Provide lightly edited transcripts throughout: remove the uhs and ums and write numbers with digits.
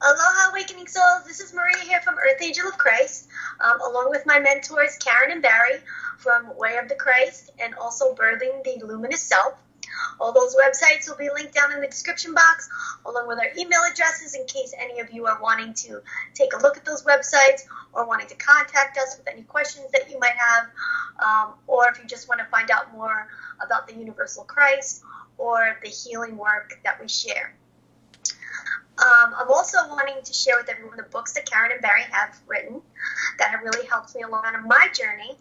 Aloha, Awakening Souls. This is Maria here from Earth Angel of Christ, along with my mentors Karen and Barry from Way of the Christ and also Birthing the Luminous Self. All those websites will be linked down in the description box, along with our email addresses in case any of you are wanting to take a look at those websites or wanting to contact us with any questions that you might have, or if you just want to find out more about the Universal Christ or the healing work that we share. I'm also wanting to share with everyone the books that Karen and Barry have written that have really helped me along on my journey.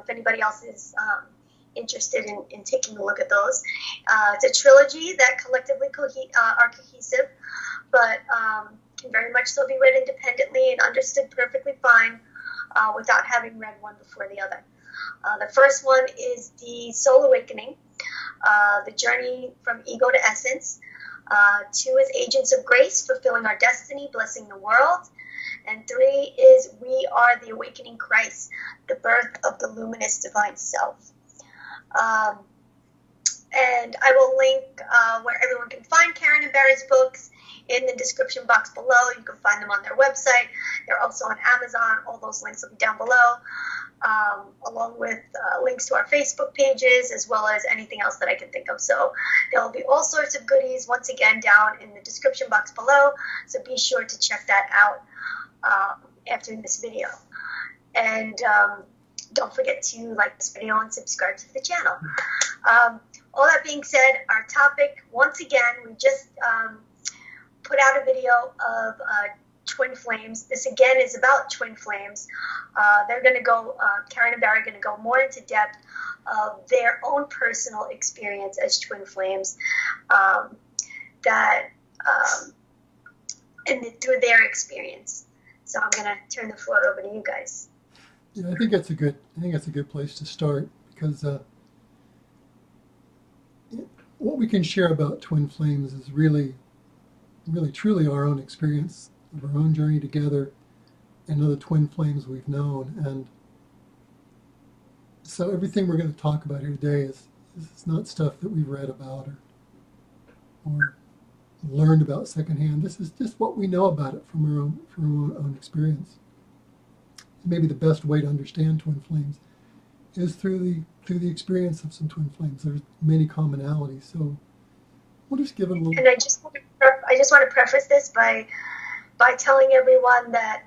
If anybody else is interested in taking a look at those. It's a trilogy that collectively are cohesive, but can very much still be read independently and understood perfectly fine without having read one before the other. The first one is The Soul Awakening, the journey from ego to essence. 2 is Agents of Grace, fulfilling our destiny, blessing the world. And 3 is We Are the Awakening Christ, the birth of the luminous divine self. And I will link where everyone can find Karen and Barry's books in the description box below. You can find them on their website. They're also on Amazon. All those links will be down below, along with links to our Facebook pages, as well as anything else that I can think of. So there will be all sorts of goodies, once again, down in the description box below. So be sure to check that out after this video. And don't forget to like this video and subscribe to the channel. All that being said, our topic, once again, we just put out a video of twin flames. This again is about twin flames. They're going to go, Karen and Barry are going to go more into depth of their own personal experience as twin flames, through their experience. So I'm going to turn the floor over to you guys. Yeah, I think that's a good place to start, because what we can share about twin flames is really truly our own experience of our own journey together and other twin flames we've known. And so everything we're going to talk about here today is not stuff that we've read about or learned about secondhand. This is just what we know about it from our own experience. Maybe the best way to understand twin flames is through the experience of some twin flames. There's many commonalities, so we'll just give it a little. And I just want to preface this by telling everyone that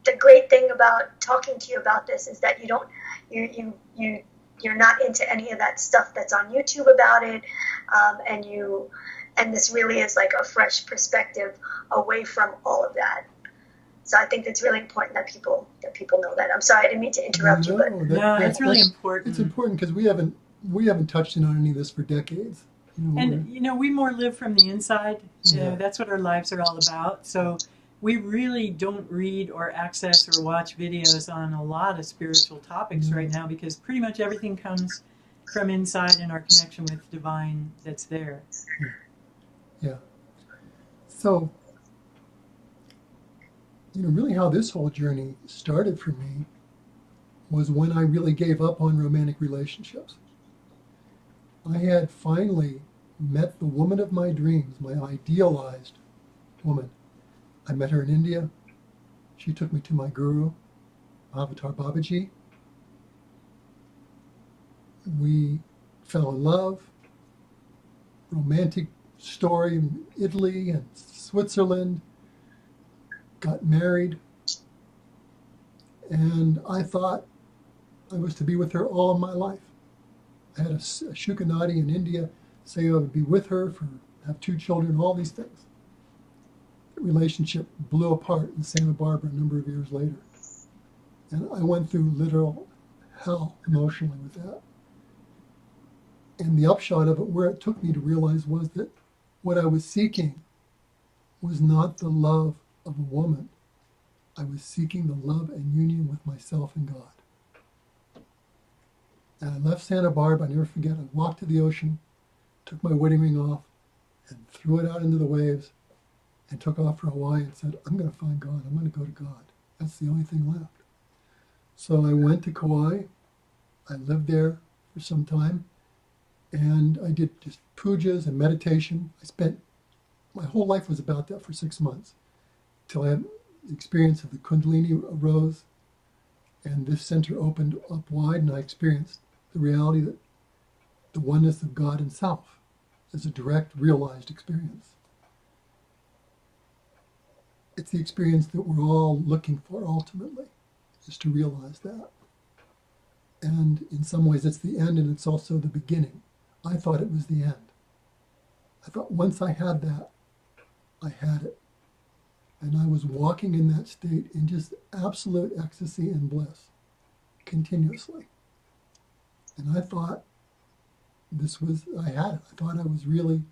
the great thing about talking to you about this is that you're not into any of that stuff that's on YouTube about it, and this really is like a fresh perspective away from all of that. So I think it's really important that people know that. I'm sorry, I didn't mean to interrupt you, but that's really important. It's important because we haven't touched on any of this for decades. We more live from the inside. Yeah. That's what our lives are all about. So we really don't read or access or watch videos on a lot of spiritual topics right now, because pretty much everything comes from inside and our connection with divine that's there. Yeah. So, really how this whole journey started for me was when I really gave up on romantic relationships. I had finally met the woman of my dreams, my idealized woman. I met her in India. She took me to my guru, Avatar Babaji. We fell in love. Romantic story in Italy and Switzerland. Got married, and I thought I was to be with her all of my life. I had a Shukanadi in India say I would be with her, have 2 children, all these things. The relationship blew apart in Santa Barbara a number of years later. And I went through literal hell emotionally with that. And the upshot of it, where it took me to realize, was that what I was seeking was not the love of a woman. I was seeking the love and union with myself and God. And I left Santa Barbara. I never forget. I walked to the ocean, took my wedding ring off, and threw it out into the waves, and took off for Hawaii and said, I'm going to find God. I'm going to go to God. That's the only thing left. So I went to Kauai. I lived there for some time, and I did just pujas and meditation. I spent my whole life was about that for 6 months, till I had the experience of the Kundalini arose, and this center opened up wide, and I experienced the reality that the oneness of God and self is a direct, realized experience. It's the experience that we're all looking for ultimately, is to realize that. And in some ways it's the end, and it's also the beginning. I thought it was the end. I thought once I had that, I had it. And I was walking in that state in just absolute ecstasy and bliss, continuously. And I thought I had it. I thought I was really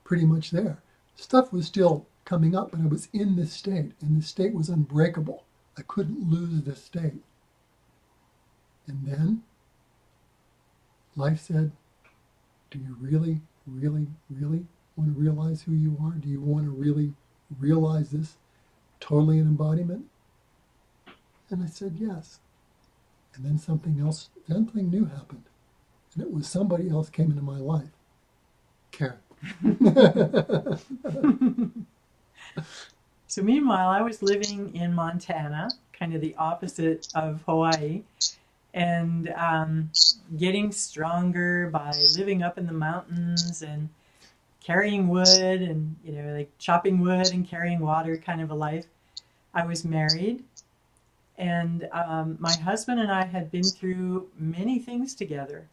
pretty much there. Stuff was still coming up, but I was in this state, and the state was unbreakable. I couldn't lose this state. And then life said, do you really, really, really want to realize who you are? Do you want to really realize this totally in embodiment? And I said yes. And then something new happened. And it was somebody else came into my life. Karen. So meanwhile, I was living in Montana, kind of the opposite of Hawaii, and getting stronger by living up in the mountains and carrying wood and, like chopping wood and carrying water kind of a life. I was married, and my husband and I had been through many things together.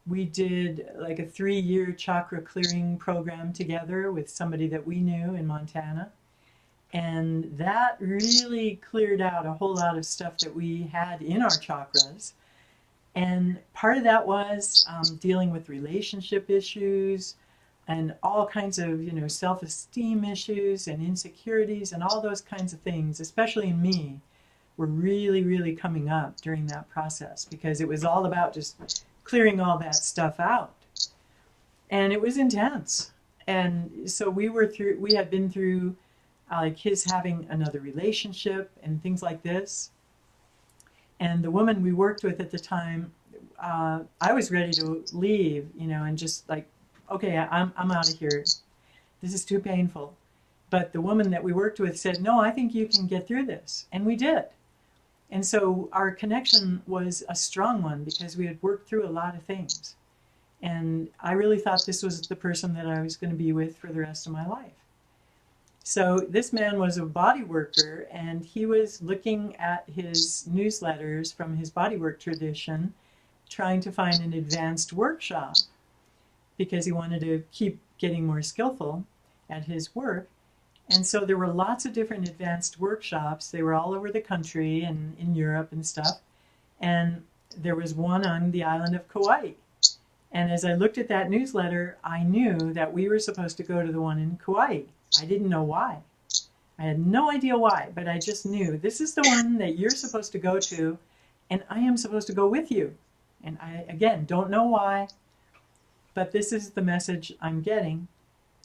We did like a 3-year chakra clearing program together with somebody that we knew in Montana. And that really cleared out a whole lot of stuff that we had in our chakras. And part of that was dealing with relationship issues and all kinds of, self-esteem issues and insecurities and all those kinds of things, especially in me, were really, really coming up during that process, because it was all about just clearing all that stuff out. And it was intense. And so we had been through like his having another relationship and things like this. And the woman we worked with at the time, I was ready to leave, and just like, okay, I'm out of here. This is too painful. But the woman that we worked with said, no, I think you can get through this. And we did. And so our connection was a strong one because we had worked through a lot of things. And I really thought this was the person that I was going to be with for the rest of my life. So this man was a body worker, and he was looking at his newsletters from his bodywork tradition, trying to find an advanced workshop because he wanted to keep getting more skillful at his work. And so there were lots of different advanced workshops. They were all over the country and in Europe and stuff. And there was one on the island of Kauai. And as I looked at that newsletter, I knew that we were supposed to go to the one in Kauai. I didn't know why. I had no idea why, but I just knew this is the one that you're supposed to go to, and I am supposed to go with you. And I, again, don't know why, but this is the message I'm getting.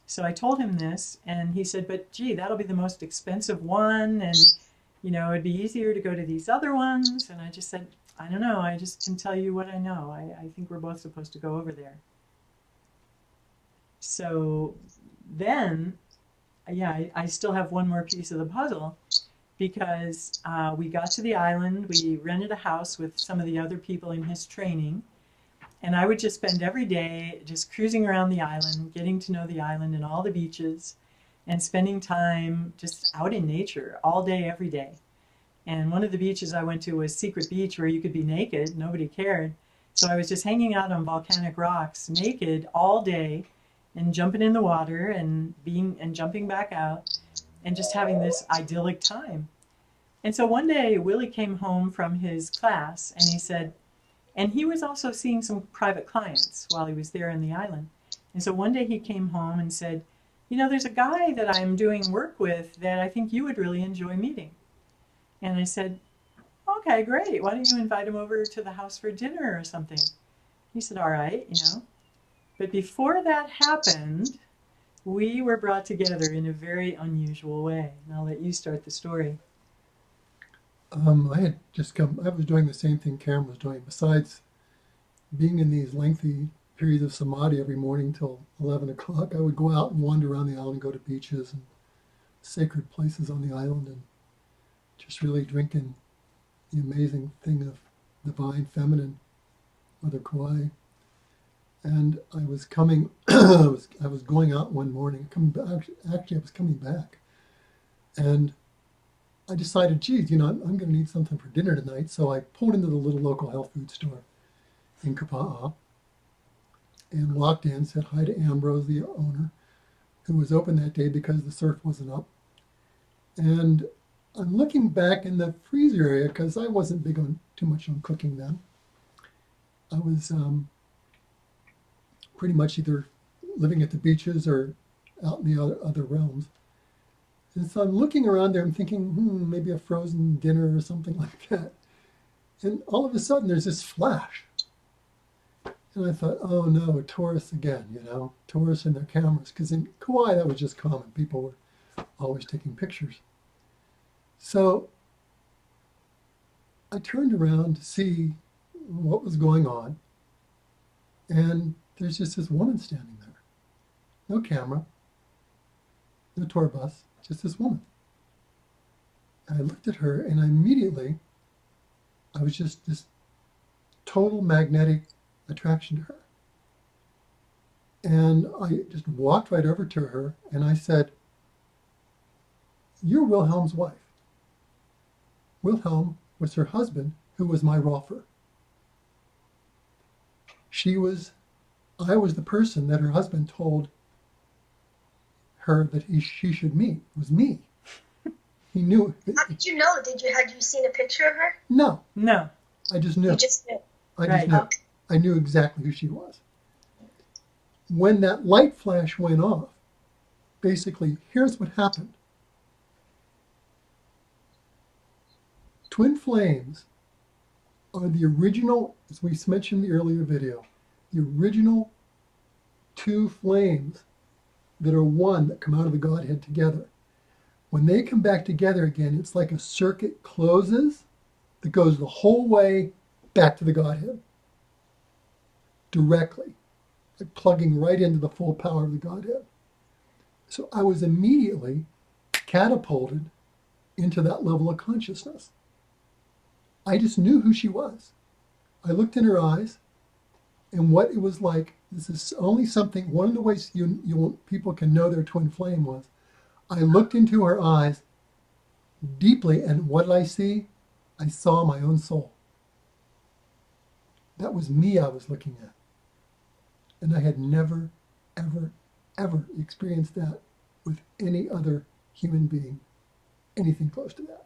So I told him this, and he said, but gee, that'll be the most expensive one, and it'd be easier to go to these other ones. And I just said, I don't know, I just can tell you what I know. I think we're both supposed to go over there. So then, yeah, I still have one more piece of the puzzle, because we got to the island, we rented a house with some of the other people in his training, and I would just spend every day just cruising around the island, getting to know the island and all the beaches, and spending time just out in nature all day, every day. And one of the beaches I went to was Secret Beach, where you could be naked, nobody cared. So I was just hanging out on volcanic rocks naked all day, and jumping in the water and jumping back out and just having this idyllic time. And so one day Willie came home from his class, and he said, and he was also seeing some private clients while he was there on the island. And so one day he came home and said, there's a guy that I'm doing work with that I think you would really enjoy meeting. And I said, okay, great. Why don't you invite him over to the house for dinner or something? He said, all right, But before that happened, we were brought together in a very unusual way. And I'll let you start the story. I was doing the same thing Karen was doing. Besides being in these lengthy periods of samadhi every morning till 11 o'clock. I would go out and wander around the island, go to beaches and sacred places on the island, and just really drink in the amazing thing of divine feminine, Mother Kauai. And I was coming, I was going out one morning, coming back, actually I was coming back, and I decided, geez, I'm going to need something for dinner tonight. So I pulled into the little local health food store in Kapa'a and walked in, said hi to Ambrose, the owner, who was open that day because the surf wasn't up. And I'm looking back in the freezer area because I wasn't big on too much on cooking then. I was pretty much either living at the beaches or out in the other realms. And so I'm looking around there, I'm thinking, maybe a frozen dinner or something like that. And all of a sudden there's this flash. And I thought, oh no, tourists again, tourists and their cameras. Because in Kauai, that was just common. People were always taking pictures. So I turned around to see what was going on. And there's just this woman standing there. No camera, no tour bus, just this woman. And I looked at her and I was just this total magnetic attraction to her. And I just walked right over to her and I said, "You're Wilhelm's wife." Wilhelm was her husband, who was my Rolfer. I was the person that her husband told her that she should meet. It was me. He knew. How did you know? Had you seen a picture of her? No. No. I just knew. You just knew. I just knew. I knew exactly who she was. When that light flash went off, basically, here's what happened. Twin flames are the original, as we mentioned in the earlier video, the original two flames that are one that come out of the Godhead together. When they come back together again, it's like a circuit closes that goes the whole way back to the Godhead. Directly. Like plugging right into the full power of the Godhead. So I was immediately catapulted into that level of consciousness. I just knew who she was. I looked in her eyes, and what it was like, this is only something, one of the ways people can know their twin flame was, I looked into her eyes deeply, and what did I see? I saw my own soul. That was me I was looking at. And I had never, ever, ever experienced that with any other human being, anything close to that.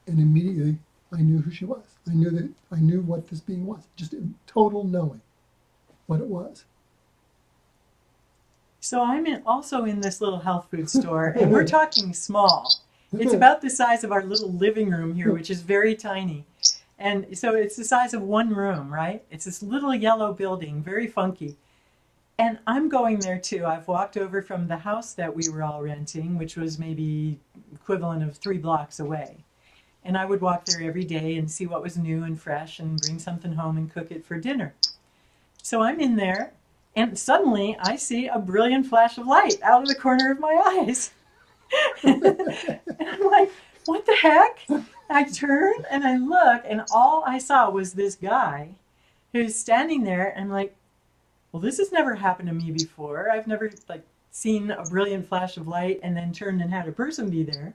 And immediately, I knew who she was. I knew what this being was. Just in total knowing what it was. So I'm also in this little health food store, and we're talking small. It's about the size of our little living room here, which is very tiny. And so it's the size of one room, right? It's this little yellow building, very funky. And I'm going there too. I've walked over from the house that we were all renting, which was maybe equivalent of 3 blocks away. And I would walk there every day and see what was new and fresh and bring something home and cook it for dinner. So I'm in there, and suddenly I see a brilliant flash of light out of the corner of my eyes. And I'm like, what the heck? I turn and I look, and all I saw was this guy who's standing there, and I'm like, well, this has never happened to me before. I've never seen a brilliant flash of light and then turned and had a person be there.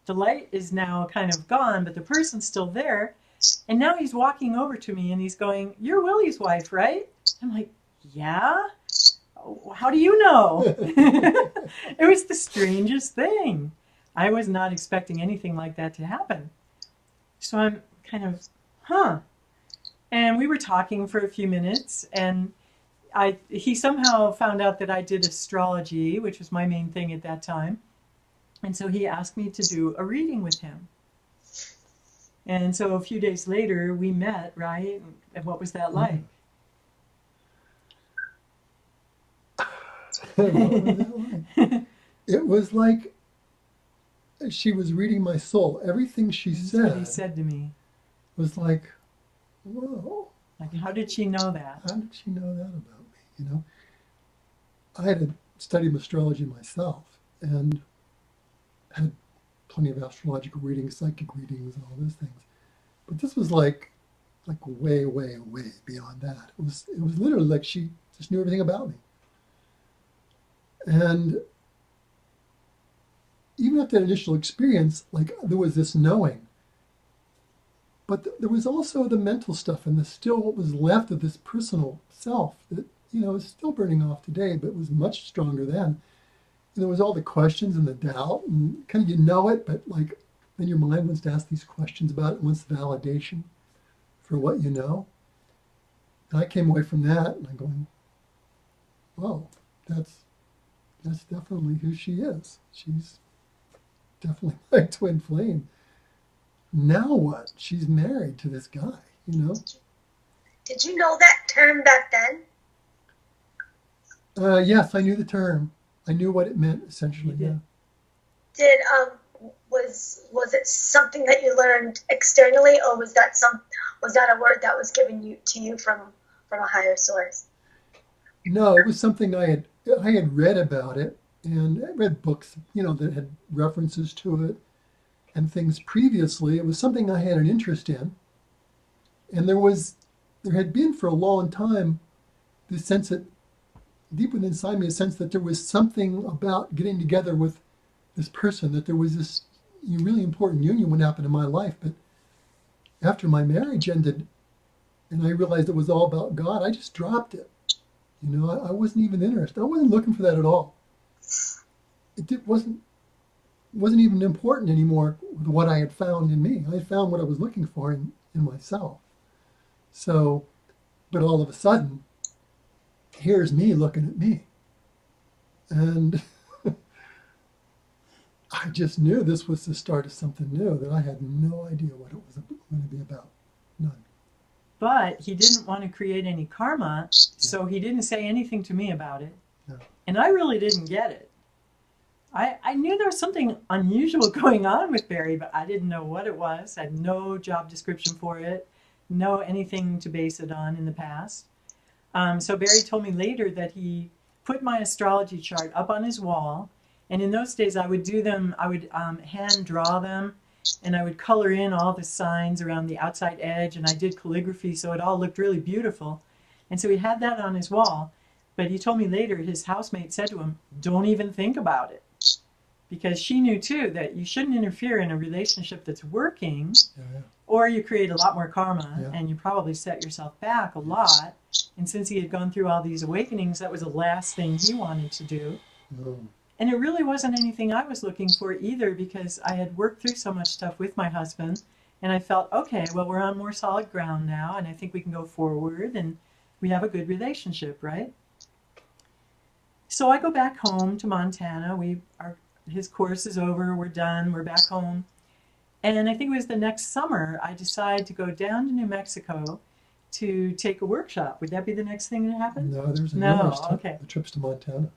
The light is now kind of gone, but the person's still there. And now he's walking over to me and he's going, "You're Willie's wife, right?" I'm like, "Yeah? How do you know?" It was the strangest thing. I was not expecting anything like that to happen. So I'm kind of, And we were talking for a few minutes, and he somehow found out that I did astrology, which was my main thing at that time. And so he asked me to do a reading with him. And so a few days later, we met, right? And what was that like? It was like she was reading my soul. Everything she That's said, what he said to me. Was like, whoa. Like, how did she know that? How did she know that about me? You know, I had studied astrology myself and had plenty of astrological readings, psychic readings, and all those things. But this was like way, way, way beyond that. It was literally like she just knew everything about me. And even after that initial experience, like there was this knowing. But there was also the mental stuff and still what was left of this personal self that, is still burning off today, but was much stronger then. And there was all the questions and the doubt and kind of it, but like then your mind wants to ask these questions about it, wants validation for what you know. And I came away from that and I'm going, whoa, that's definitely who she is. She's definitely my twin flame. Now what? She's married to this guy, Did you know that term back then? Yes, I knew the term. I knew what it meant, essentially, yeah. Did, was it something that you learned externally, or was that a word that was given to you from a higher source? No, it was something I had read about it, and I read books, that had references to it and things previously. It was something I had an interest in. And there had been for a long time this sense that deep within inside me, a sense that there was something about getting together with this person, that there was this really important union would happen in my life. But after my marriage ended and I realized it was all about God, I just dropped it. I wasn't even interested. I wasn't looking for that at all. It wasn't even important anymore with what I had found in me. I had found what I was looking for in myself. So, but all of a sudden, here's me looking at me. And I just knew this was the start of something new that I had no idea what it was going to be about. None. But he didn't want to create any karma, so he didn't say anything to me about it. No. And I really didn't get it. I knew there was something unusual going on with Barry, but I didn't know what it was. I had no job description for it, no anything to base it on in the past. So Barry told me later that he put my astrology chart up on his wall, and in those days I would do them, I would hand draw them, and I would color in all the signs around the outside edge, and I did calligraphy, so it all looked really beautiful. And so he had that on his wall, but he told me later his housemate said to him, don't even think about it. Because she knew too that you shouldn't interfere in a relationship that's working, or you create a lot more karma, and you probably set yourself back a lot. And since he had gone through all these awakenings, that was the last thing he wanted to do. And it really wasn't anything I was looking for either, because I had worked through so much stuff with my husband, and I felt, okay, well, we're on more solid ground now, and I think we can go forward, and we have a good relationship, right? So I go back home to Montana. His course is over, we're done, we're back home. And I think it was the next summer, I decided to go down to New Mexico to take a workshop. Would that be the next thing that happened? No, there's numerous okay. trips to Montana.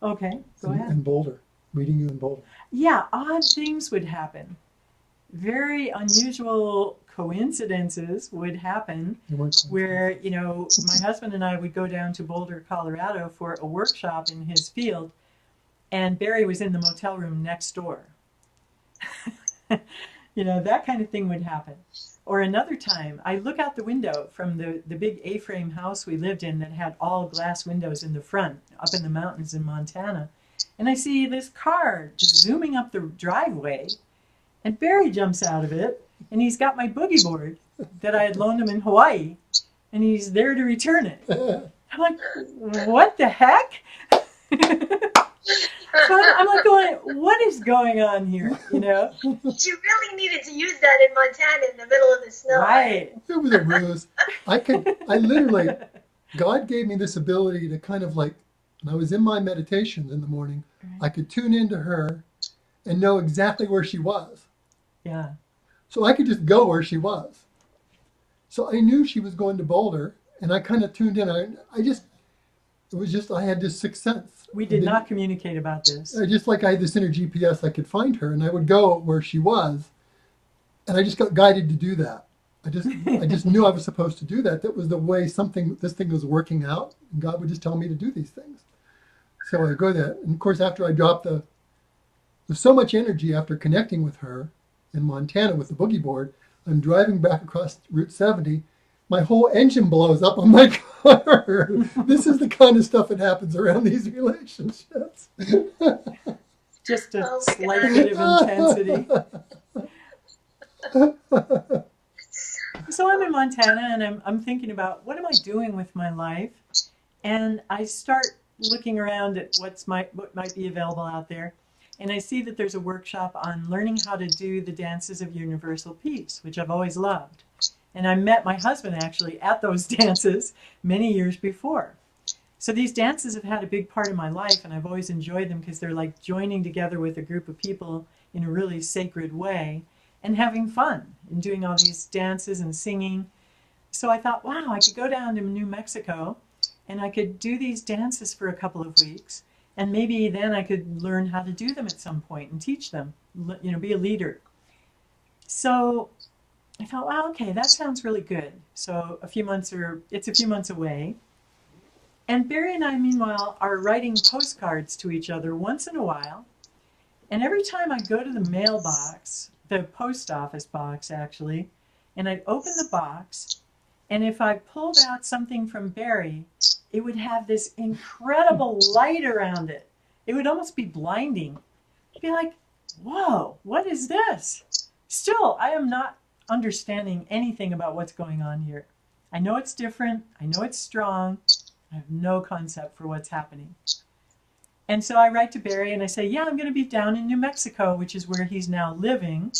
Okay, go ahead. And Boulder, meeting you in Boulder. Yeah, odd things would happen. Very unusual coincidences would happen where, my husband and I would go down to Boulder, Colorado for a workshop in his field, and Barry was in the motel room next door. That kind of thing would happen. Or another time, I look out the window from the big A-frame house we lived in that had all glass windows in the front, up in the mountains in Montana, and I see this car just zooming up the driveway, and Barry jumps out of it, and he's got my boogie board that I had loaned him in Hawaii, and he's there to return it. I'm like, what the heck? So I'm like going, what is going on here, You really needed to use that in Montana in the middle of the snow. Right. It was a ruse. God gave me this ability to kind of like, when I was in my meditations in the morning, I could tune into her and know exactly where she was. Yeah. So I could just go where she was. So I knew she was going to Boulder, and I kind of tuned in. I had this sixth sense. We did not communicate about this. Just like I had this inner GPS, I could find her, and I would go where she was, and I just got guided to do that. I just knew I was supposed to do that. That was the way this thing was working out. And God would just tell me to do these things. So I go there. And of course, after I dropped there's so much energy after connecting with her in Montana with the boogie board. I'm driving back across Route 70. My whole engine blows up on my car. This is the kind of stuff that happens around these relationships. Just a slight bit of intensity. So I'm in Montana, and I'm thinking about, what am I doing with my life? And I start looking around at what might be available out there. And I see that there's a workshop on learning how to do the dances of universal peace, which I've always loved. And I met my husband actually at those dances many years before. So these dances have had a big part of my life, and I've always enjoyed them because they're like joining together with a group of people in a really sacred way and having fun and doing all these dances and singing. So I thought, wow, I could go down to New Mexico and I could do these dances for a couple of weeks, and maybe then I could learn how to do them at some point and teach them, you know, be a leader. So I thought, wow, okay, that sounds really good. So it's a few months away. And Barry and I, meanwhile, are writing postcards to each other once in a while. And every time I go to the mailbox, the post office box actually, and I'd open the box, and if I pulled out something from Barry, it would have this incredible light around it. It would almost be blinding. I'd be like, whoa, what is this? Still, I am not understanding anything about what's going on here. I know it's different. I know it's strong. I have no concept for what's happening. And so I write to Barry and I say, yeah, I'm going to be down in New Mexico, which is where he's now living.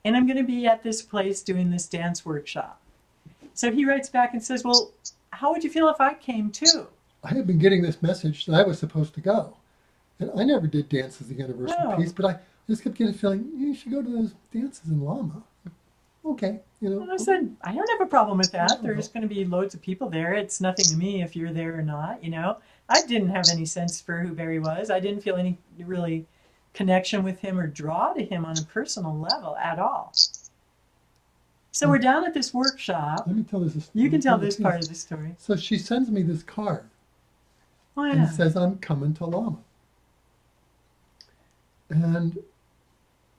And I'm going to be at this place doing this dance workshop. So he writes back and says, well, how would you feel if I came too? I had been getting this message that I was supposed to go. And I never did dances of universal peace, but I just kept getting a feeling, you should go to those dances in Lama. Okay, you know. And I said, I don't have a problem with that. There's going to be loads of people there. It's nothing to me if you're there or not, you know. I didn't have any sense for who Barry was. I didn't feel any really connection with him or draw to him on a personal level at all. So we're down at this workshop. Let me tell this. You can tell this part of the story. So she sends me this card. Oh, yeah. And it says, I'm coming to Lama. And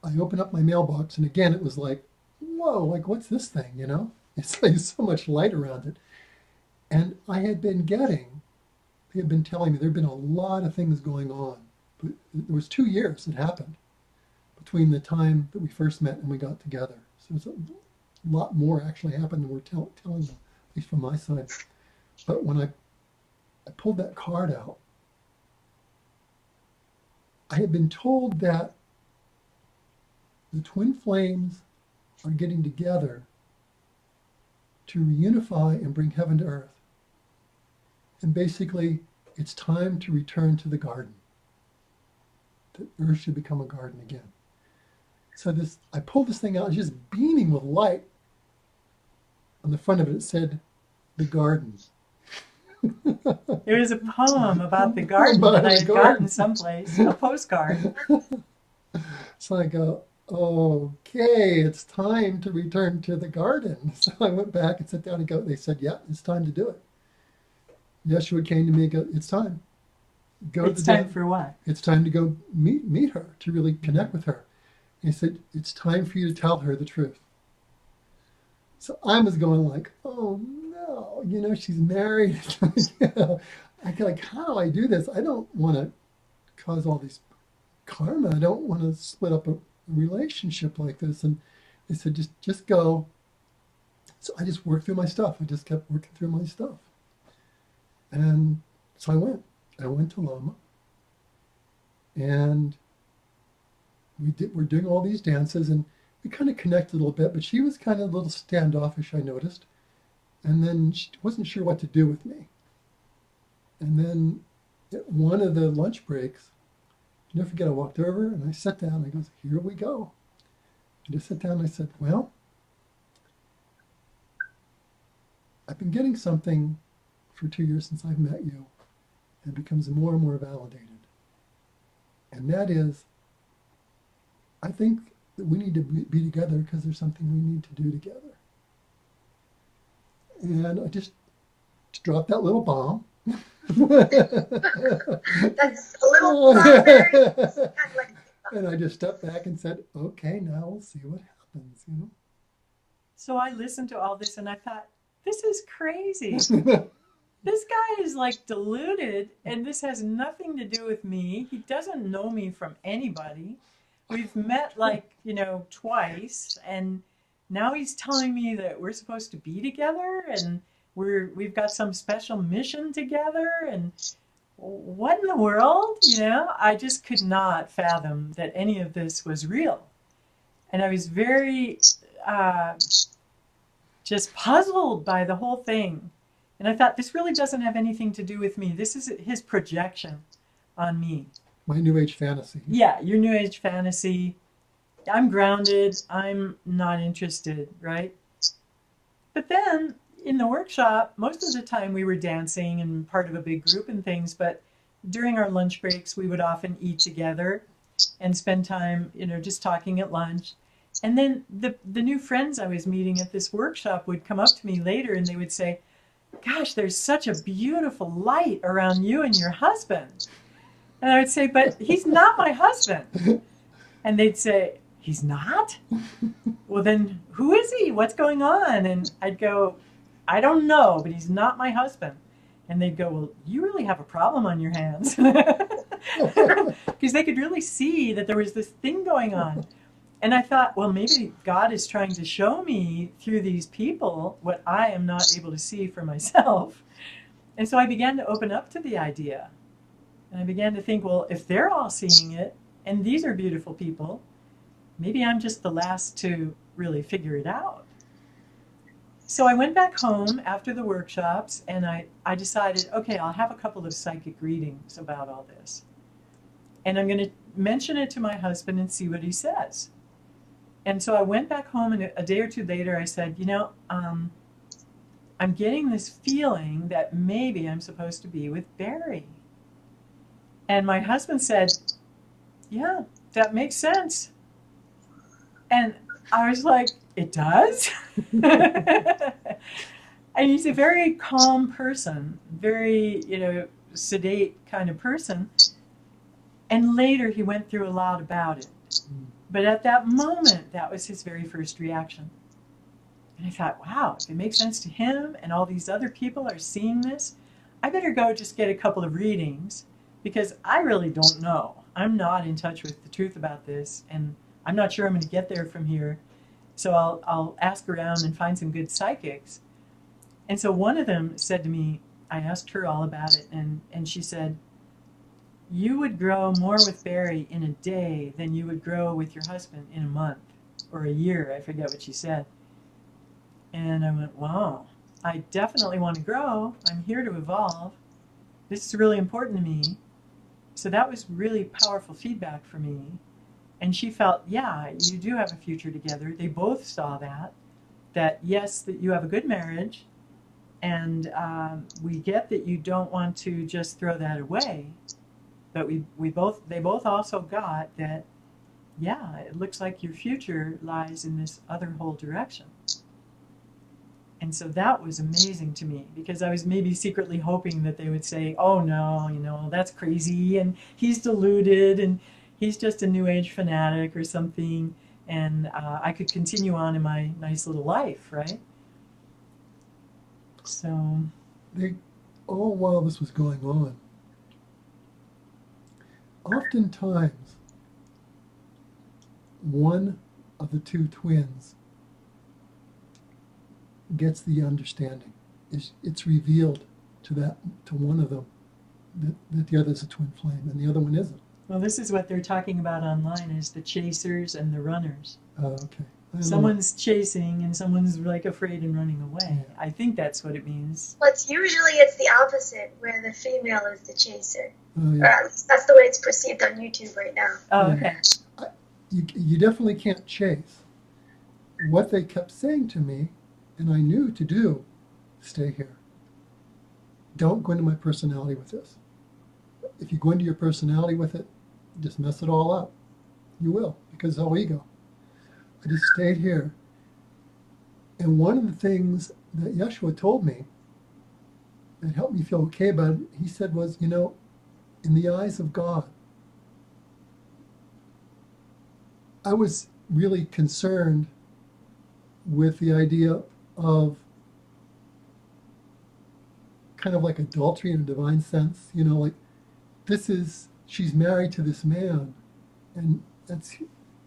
I open up my mailbox, and again, it was like, whoa, like, what's this thing, you know? It's like so much light around it. And I had been getting, they had been telling me there had been a lot of things going on. But there was 2 years that happened between the time that we first met and we got together. So it was a lot more actually happened than we're telling them, at least from my side. But when I pulled that card out, I had been told that the twin flames are getting together to reunify and bring heaven to earth. And basically, it's time to return to the garden. That earth should become a garden again. So I pulled this thing out, it's just beaming with light. On the front of it, it said, the garden. It was a poem about the garden that I had gotten someplace, a postcard. So I go, okay, it's time to return to the garden. So I went back and sat down and they said, yeah, it's time to do it. Yeshua came to me and go, it's time. It's time for what? It's time to go meet her, to really connect with her. And he said, it's time for you to tell her the truth. So I was going like, oh no, you know, she's married. You know, I feel like, how do I do this? I don't want to cause all these karma. I don't want to split up a relationship like this. And they said, just go. So I just worked through my stuff. I just kept working through my stuff. And so I went to Lama, and we're doing all these dances, and we kind of connected a little bit, but she was kind of a little standoffish, I noticed. And then she wasn't sure what to do with me. And then at one of the lunch breaks, I'll never forget, I walked over and I sat down and I goes, here we go. I just sat down and I said, well, I've been getting something for 2 years since I've met you, and it becomes more and more validated. And that is, I think that we need to be together because there's something we need to do together. And I just dropped that little bomb. That's a little strawberry. Kind of like, And I just stepped back and said, okay, now we'll see what happens, So I listened to all this and I thought, this is crazy. you This guy is like deluded, and this has nothing to do with me. He doesn't know me from anybody. We've met like, twice, and now he's telling me that we're supposed to be together and we've got some special mission together, and what in the world? I just could not fathom that any of this was real. And I was very just puzzled by the whole thing. And I thought, this really doesn't have anything to do with me. This is his projection on me. My New Age fantasy. Yeah, your New Age fantasy. I'm grounded. I'm not interested, right? But then in the workshop, most of the time we were dancing and part of a big group and things. But during our lunch breaks, we would often eat together and spend time, just talking at lunch. And then the new friends I was meeting at this workshop would come up to me later and they would say, gosh, there's such a beautiful light around you and your husband. And I would say, but he's not my husband. And they'd say, he's not? Well, then who is he? What's going on? And I'd go, I don't know, but he's not my husband. And they'd go, well, you really have a problem on your hands. Because they could really see that there was this thing going on. And I thought, well, maybe God is trying to show me through these people what I am not able to see for myself. And so I began to open up to the idea. And I began to think, well, if they're all seeing it, and these are beautiful people, maybe I'm just the last to really figure it out. So I went back home after the workshops, and I decided, okay, I'll have a couple of psychic readings about all this. And I'm going to mention it to my husband and see what he says. And so I went back home, and a day or two later I said, I'm getting this feeling that maybe I'm supposed to be with Barry. And my husband said, yeah, that makes sense. And I was like, it does? And he's a very calm person, very, sedate kind of person. And later he went through a lot about it. But at that moment, that was his very first reaction. And I thought, wow, if it makes sense to him and all these other people are seeing this, I better go just get a couple of readings because I really don't know. I'm not in touch with the truth about this, and I'm not sure I'm going to get there from here. So I'll ask around and find some good psychics. And so one of them said to me, I asked her all about it, and she said, you would grow more with Barry in a day than you would grow with your husband in a month or a year. I forget what she said. And I went, wow, I definitely want to grow. I'm here to evolve. This is really important to me. So that was really powerful feedback for me. And she felt, yeah, you do have a future together. They both saw that yes, that you have a good marriage. And we get that you don't want to just throw that away. But they both also got that, yeah, it looks like your future lies in this other whole direction. And so that was amazing to me because I was maybe secretly hoping that they would say, oh no, that's crazy and he's deluded and he's just a New Age fanatic or something. And I could continue on in my nice little life, right? So. All while this was going on, oftentimes, one of the two twins gets the understanding. It's revealed to one of them that the other is a twin flame and the other one isn't. Well, this is what they're talking about online is the chasers and the runners. Oh, okay. Someone's chasing and someone's like afraid and running away. Yeah. I think that's what it means. But usually it's the opposite, where the female is the chaser. Oh, yeah. Or at least that's the way it's perceived on YouTube right now. Oh, okay. You definitely can't chase. What they kept saying to me, and I knew to do, stay here. Don't go into my personality with this. If you go into your personality with it, just mess it all up. You will, because it's all ego. I just stayed here. And one of the things that Yeshua told me that helped me feel okay about it, he said was, you know, in the eyes of God, I was really concerned with the idea of kind of like adultery in a divine sense, you know, like she's married to this man, and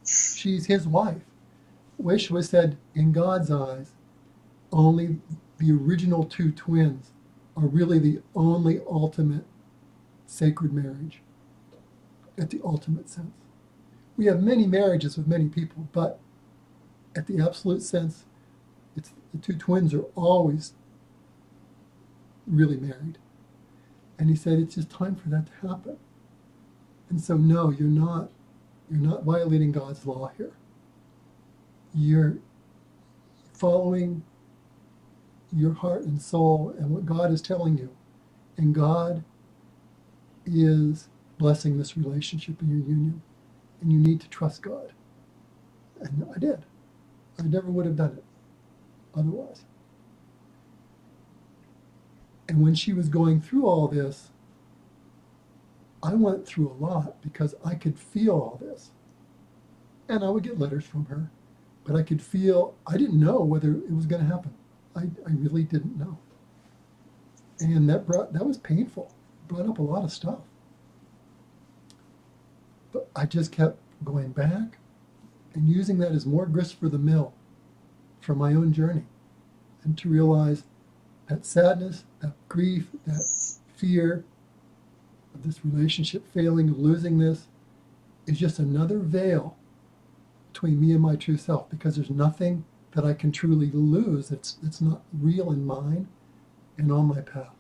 she's his wife. Yeshua said, in God's eyes, only the original two twins are really the only ultimate sacred marriage, at the ultimate sense. We have many marriages with many people, but at the absolute sense, the two twins are always really married. And he said, it's just time for that to happen. And so, no, you're not violating God's law here. You're following your heart and soul and what God is telling you. And God is blessing this relationship in your union. And you need to trust God. And I did. I never would have done it otherwise. And when she was going through all this, I went through a lot because I could feel all this. And I would get letters from her, but I could feel, I didn't know whether it was going to happen. I really didn't know. And that was painful. It brought up a lot of stuff. But I just kept going back and using that as more grist for the mill for my own journey. And to realize that sadness, that grief, that fear of this relationship failing, of losing this, is just another veil between me and my true self, because there's nothing that I can truly lose that's not real in mine and on my path.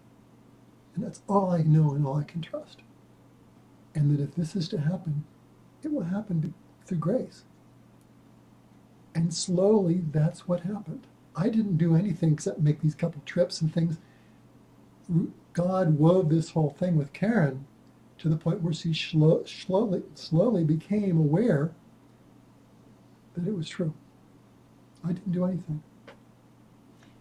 And that's all I know and all I can trust. And that if this is to happen, it will happen through grace. And slowly, that's what happened. I didn't do anything except make these couple trips and things. God wove this whole thing with Karen to the point where she slowly became aware that it was true. I didn't do anything.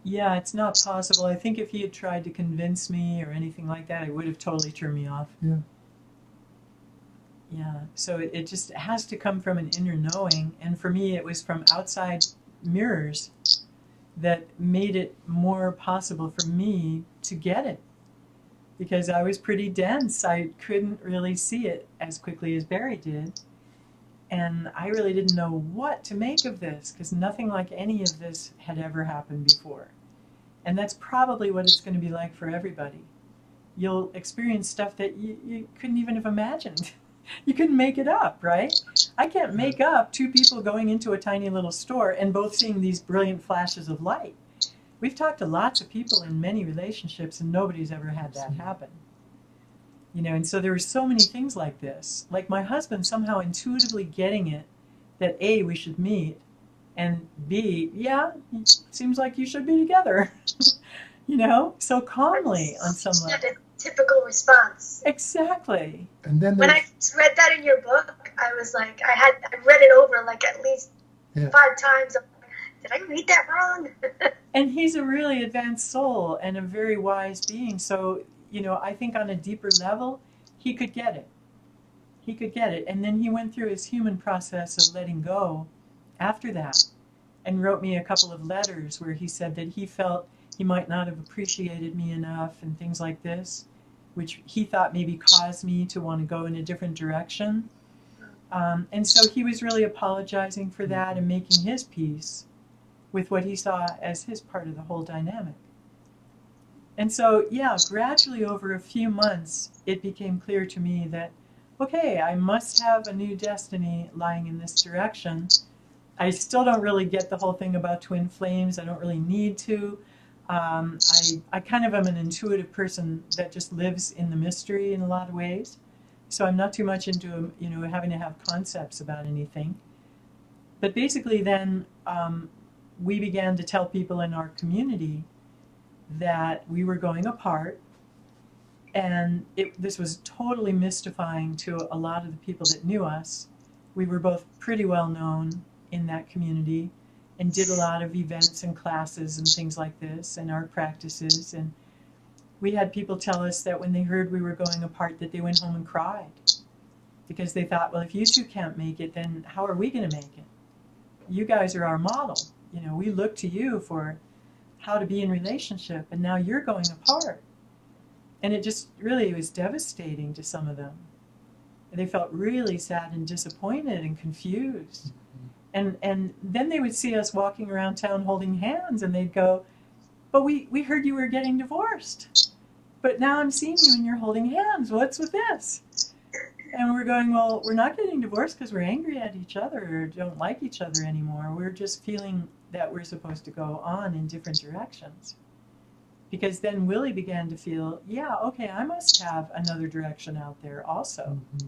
Yeah, it's not possible. I think if he had tried to convince me or anything like that, it would have totally turned me off. Yeah. Yeah, so it just has to come from an inner knowing. And for me, it was from outside mirrors that made it more possible for me to get it. Because I was pretty dense. I couldn't really see it as quickly as Barry did. And I really didn't know what to make of this, because nothing like any of this had ever happened before. And that's probably what it's going to be like for everybody. You'll experience stuff that you couldn't even have imagined. You couldn't make it up, right? I can't make up two people going into a tiny little store and both seeing these brilliant flashes of light. We've talked to lots of people in many relationships, and nobody's ever had that happen. You know, and so there were so many things like this. Like my husband somehow intuitively getting it that A, we should meet, and B, yeah, seems like you should be together. You know, so calmly on some level. Typical response. Exactly. And then when I read that in your book, I was like, I read it over like at least 5 times. Did I read that wrong? And he's a really advanced soul and a very wise being. So, you know, I think on a deeper level, he could get it. He could get it. And then he went through his human process of letting go after that and wrote me a couple of letters where he said that he felt he might not have appreciated me enough and things like this, which he thought maybe caused me to want to go in a different direction. And so he was really apologizing for that and making his peace with what he saw as his part of the whole dynamic. And so, yeah, gradually over a few months, it became clear to me that, okay, I must have a new destiny lying in this direction. I still don't really get the whole thing about twin flames. I don't really need to. I kind of am an intuitive person that just lives in the mystery in a lot of ways. So I'm not too much into, you know, having to have concepts about anything. But basically then we began to tell people in our community that we were going apart. And this was totally mystifying to a lot of the people that knew us. We were both pretty well known in that community. and did a lot of events and classes and things like this and art practices. And we had people tell us that when they heard we were going apart that they went home and cried because they thought, well, if you two can't make it, then how are we going to make it? You guys are our model. You know, we look to you for how to be in relationship, and now you're going apart. And it just really was devastating to some of them. They felt really sad and disappointed and confused. And then they would see us walking around town holding hands, and they'd go, but we heard you were getting divorced. But now I'm seeing you and you're holding hands. What's with this? And we're going, well, we're not getting divorced because we're angry at each other or don't like each other anymore. We're just feeling that we're supposed to go on in different directions. Because then Willie began to feel, yeah, okay, I must have another direction out there also. Mm-hmm.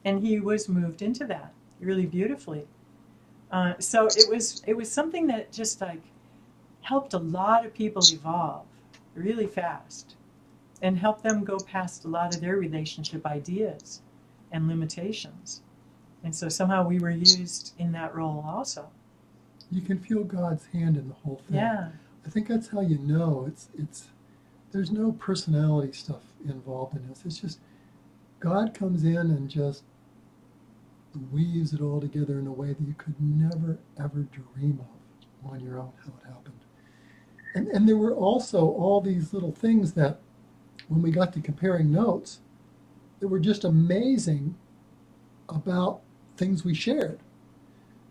And he was moved into that really beautifully. So it was something that just like helped a lot of people evolve really fast and helped them go past a lot of their relationship ideas and limitations. And so somehow we were used in that role also. You can feel God's hand in the whole thing. Yeah. I think that's how you know it's there's no personality stuff involved in this. It's just God comes in and just weaves it all together in a way that you could never, ever dream of on your own, how it happened. And there were also all these little things that, when we got to comparing notes, that were just amazing about things we shared.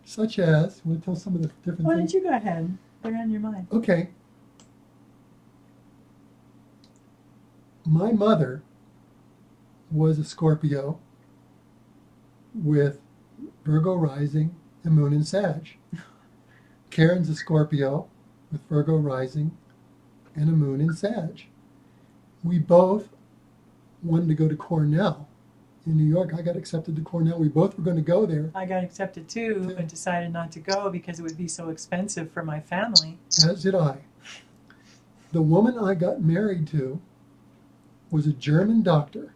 Such as, you want to tell some of the different things? Why don't you go ahead? They're on your mind. Okay. My mother was a Scorpio with Virgo rising and moon in Sag. Karen's a Scorpio with Virgo rising and a moon in Sag. We both wanted to go to Cornell in New York. I got accepted to Cornell. We both were going to go there. I got accepted too, but decided not to go because it would be so expensive for my family. As did I. The woman I got married to was a German doctor.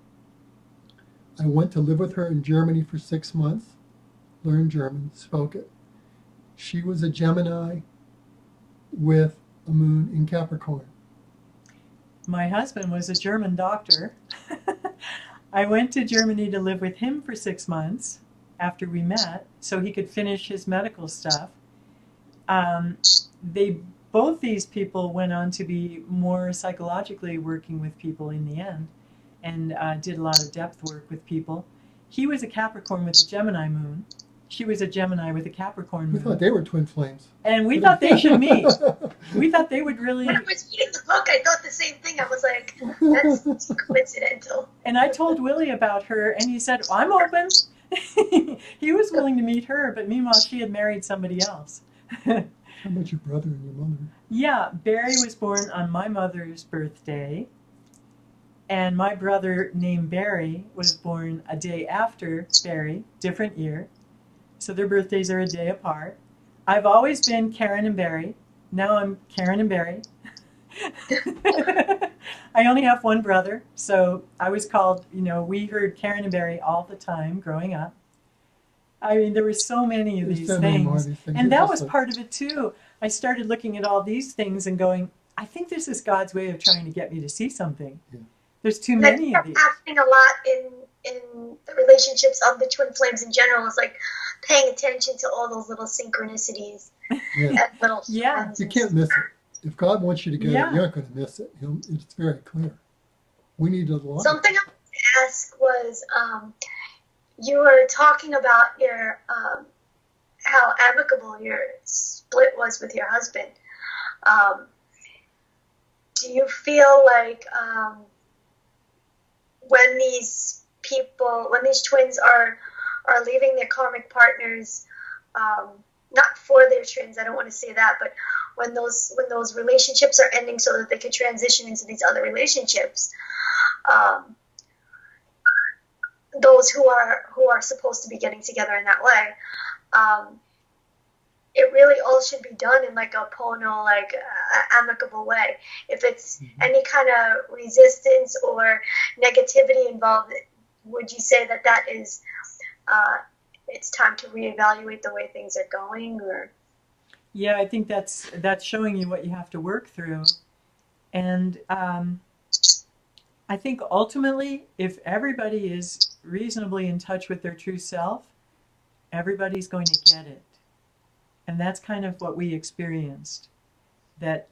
I went to live with her in Germany for 6 months, learned German, spoke it. She was a Gemini with a moon in Capricorn. My husband was a German doctor. I went to Germany to live with him for 6 months after we met so he could finish his medical stuff. Both these people went on to be more psychologically working with people in the end and did a lot of depth work with people. He was a Capricorn with a Gemini moon. She was a Gemini with a Capricorn moon. We thought they were twin flames. And we thought they should meet. We thought they would really... When I was reading the book, I thought the same thing. I was like, that's coincidental. And I told Willie about her, and he said, I'm open. He was willing to meet her, but meanwhile, she had married somebody else. How about your brother and your mother? Yeah, Barry was born on my mother's birthday, and my brother named Barry was born a day after Barry, different year. So their birthdays are a day apart. I've always been Karen and Barry. Now I'm Karen and Barry. I only have one brother, so I was called, we heard Karen and Barry all the time growing up. I mean, there were so many of these things. And that was part of it too. I started looking at all these things and going, I think this is God's way of trying to get me to see something. Yeah. There's too many of these. Happening a lot in the relationships of the twin flames in general is like paying attention to all those little synchronicities. Yeah. You can't miss it. If God wants you to go, you're not going to miss it. It's very clear. We need a lot. Something I wanted to ask was, you were talking about your how amicable your split was with your husband. Do you feel like when these twins are leaving their karmic partners, not for their twins, I don't want to say that, but when those relationships are ending so that they can transition into these other relationships, those who are supposed to be getting together in that way, it really all should be done in like a pono, like amicable way. If it's any kind of resistance or negativity involved, would you say that is it's time to reevaluate the way things are going? Or Yeah, I think that's showing you what you have to work through. And I think ultimately, if everybody is reasonably in touch with their true self, everybody's going to get it. And that's kind of what we experienced. That,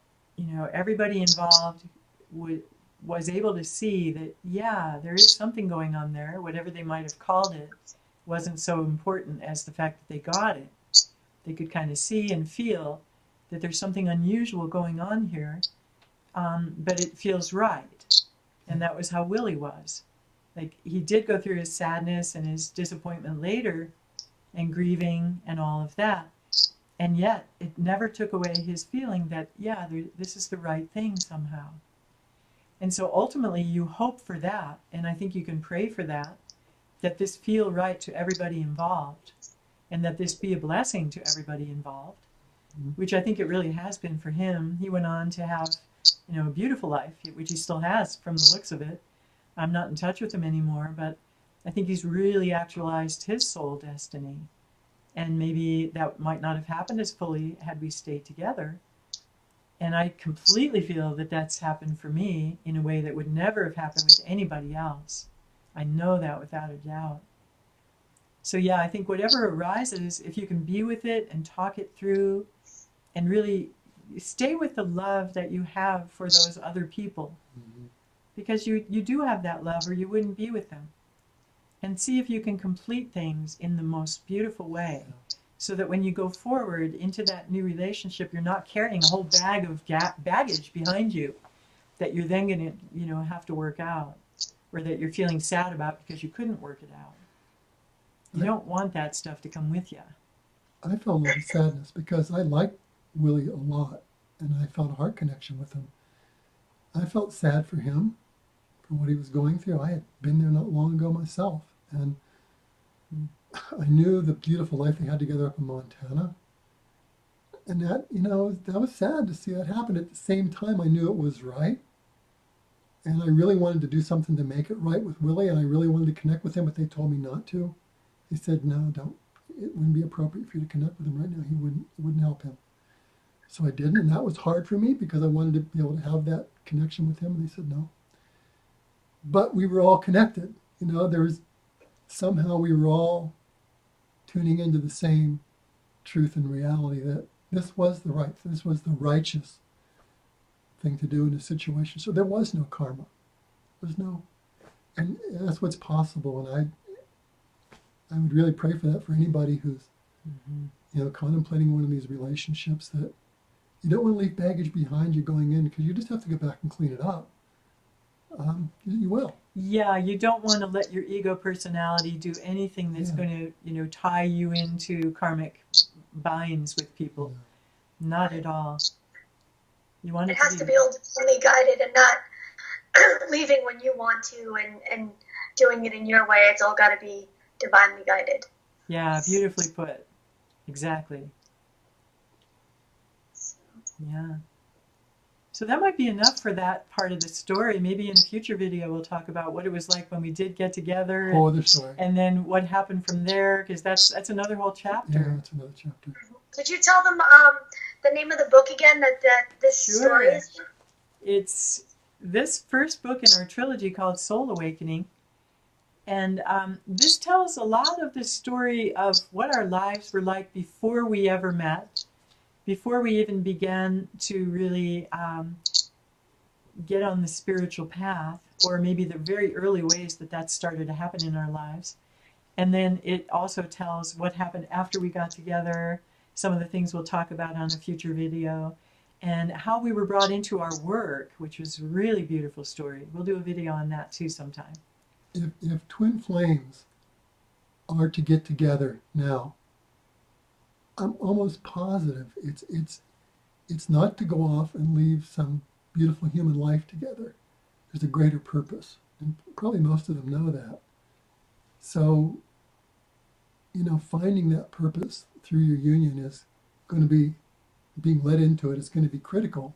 everybody involved was able to see that, yeah, there is something going on there. Whatever they might have called it wasn't so important as the fact that they got it. They could kind of see and feel that there's something unusual going on here, but it feels right. And that was how Willie was. Like, he did go through his sadness and his disappointment later, and grieving and all of that. And yet, it never took away his feeling that, yeah, this is the right thing somehow. And so ultimately, you hope for that, and I think you can pray for that this feel right to everybody involved, and that this be a blessing to everybody involved, which I think it really has been for him. He went on to have, a beautiful life, which he still has from the looks of it. I'm not in touch with him anymore, but I think he's really actualized his soul destiny. And maybe that might not have happened as fully had we stayed together. And I completely feel that that's happened for me in a way that would never have happened with anybody else. I know that without a doubt. So yeah, I think whatever arises, if you can be with it and talk it through and really stay with the love that you have for those other people. Mm-hmm. Because you do have that love, or you wouldn't be with them. And see if you can complete things in the most beautiful way, so that when you go forward into that new relationship, you're not carrying a whole bag of baggage behind you that you're then going to, have to work out, or that you're feeling sad about because you couldn't work it out. You don't want that stuff to come with you. I felt a lot of sadness because I liked Willie a lot, and I felt a heart connection with him. I felt sad for him, for what he was going through. I had been there not long ago myself, and I knew the beautiful life they had together up in Montana. And that, that was sad to see that happen. At the same time, I knew it was right. And I really wanted to do something to make it right with Willie, and I really wanted to connect with him, but they told me not to. They said, no, don't. It wouldn't be appropriate for you to connect with him right now. It wouldn't help him. So I didn't, and that was hard for me because I wanted to be able to have that connection with him, and they said no. But we were all connected. Somehow we were all tuning into the same truth and reality that this was the righteous thing to do in this situation. So there was no karma. And that's what's possible. And I would really pray for that for anybody who's, contemplating one of these relationships, that you don't want to leave baggage behind you going in, because you just have to go back and clean it up. You will. Yeah, you don't want to let your ego personality do anything that's going to, tie you into karmic binds with people. Yeah. Not at all. You want it has to be ultimately guided and not leaving when you want to and doing it in your way. It's all got to be divinely guided. Yeah, beautifully put. Exactly. Yeah. So that might be enough for that part of the story. Maybe in a future video we'll talk about what it was like when we did get together. Other story. And then what happened from there, because that's another whole chapter. Yeah, that's another chapter. Could you tell them the name of the book again that this story is? It's this first book in our trilogy called Soul Awakening. And this tells a lot of the story of what our lives were like before we ever met. Before we even began to really get on the spiritual path, or maybe the very early ways that started to happen in our lives. And then it also tells what happened after we got together, some of the things we'll talk about on a future video, and how we were brought into our work, which was a really beautiful story. We'll do a video on that too sometime. If twin flames are to get together now, I'm almost positive it's not to go off and leave some beautiful human life together. There's a greater purpose, and probably most of them know that. So, finding that purpose through your union is going to be, being led into it is going to be critical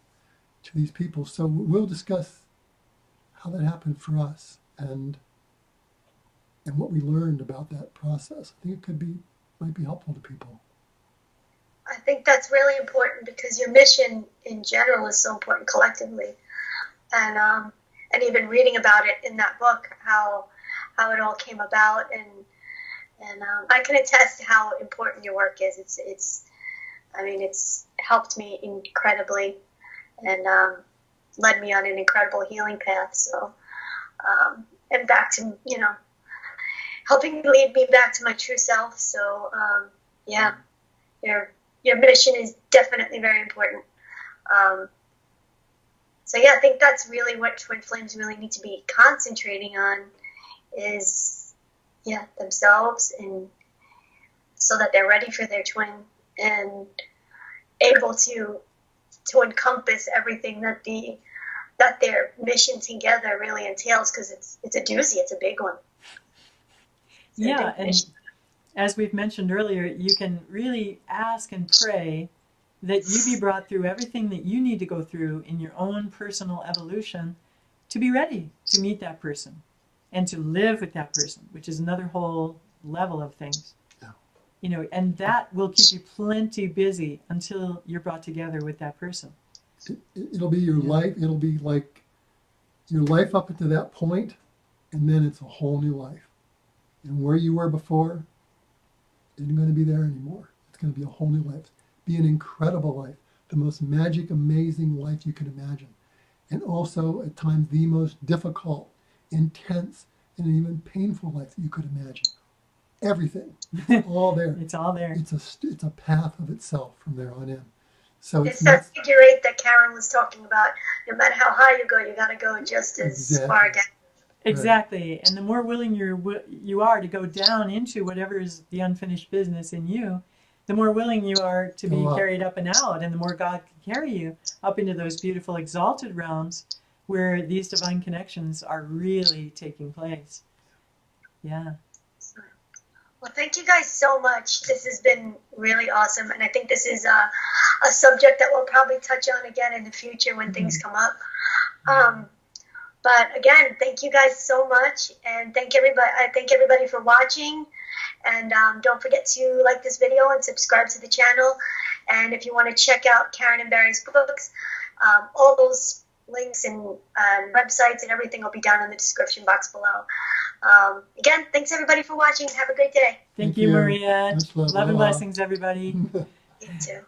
to these people. So we'll discuss how that happened for us and what we learned about that process. I think it might be helpful to people. I think that's really important because your mission in general is so important collectively. And even reading about it in that book, how it all came about, and I can attest to how important your work is. It's helped me incredibly, and led me on an incredible healing path. So, and back to helping lead me back to my true self. So, yeah, your mission is definitely very important. So yeah, I think that's really what twin flames really need to be concentrating on is, themselves, and so that they're ready for their twin and able to encompass everything that their mission together really entails, because it's a doozy, it's a big one. Yeah, and as we've mentioned earlier, you can really ask and pray that you be brought through everything that you need to go through in your own personal evolution to be ready to meet that person and to live with that person, which is another whole level of things. Yeah. And that will keep you plenty busy until you're brought together with that person. It'll be your life. It'll be like your life up to that point, and then it's a whole new life. And where you were before isn't going to be there anymore. It's going to be a whole new life. Be an incredible life, the most magic, amazing life you can imagine. And also, at times, the most difficult, intense, and even painful life that you could imagine. Everything. It's all there. It's all there. It's a path of itself from there on in. So it's that figure eight that Karen was talking about. No matter how high you go, you got to go just as far again. Exactly. Right. And the more willing you are to go down into whatever is the unfinished business in you, the more willing you are to be carried up and out, and the more God can carry you up into those beautiful exalted realms where these divine connections are really taking place. Yeah. Well, thank you guys so much. This has been really awesome, and I think this is a subject that we'll probably touch on again in the future when things come up. But again, thank you guys so much, and thank everybody for watching. And don't forget to like this video and subscribe to the channel. And if you want to check out Karen and Barry's books, all those links and websites and everything will be down in the description box below. Again, thanks everybody for watching. Have a great day. Thank you, Maria. Love and blessings, everybody. You too.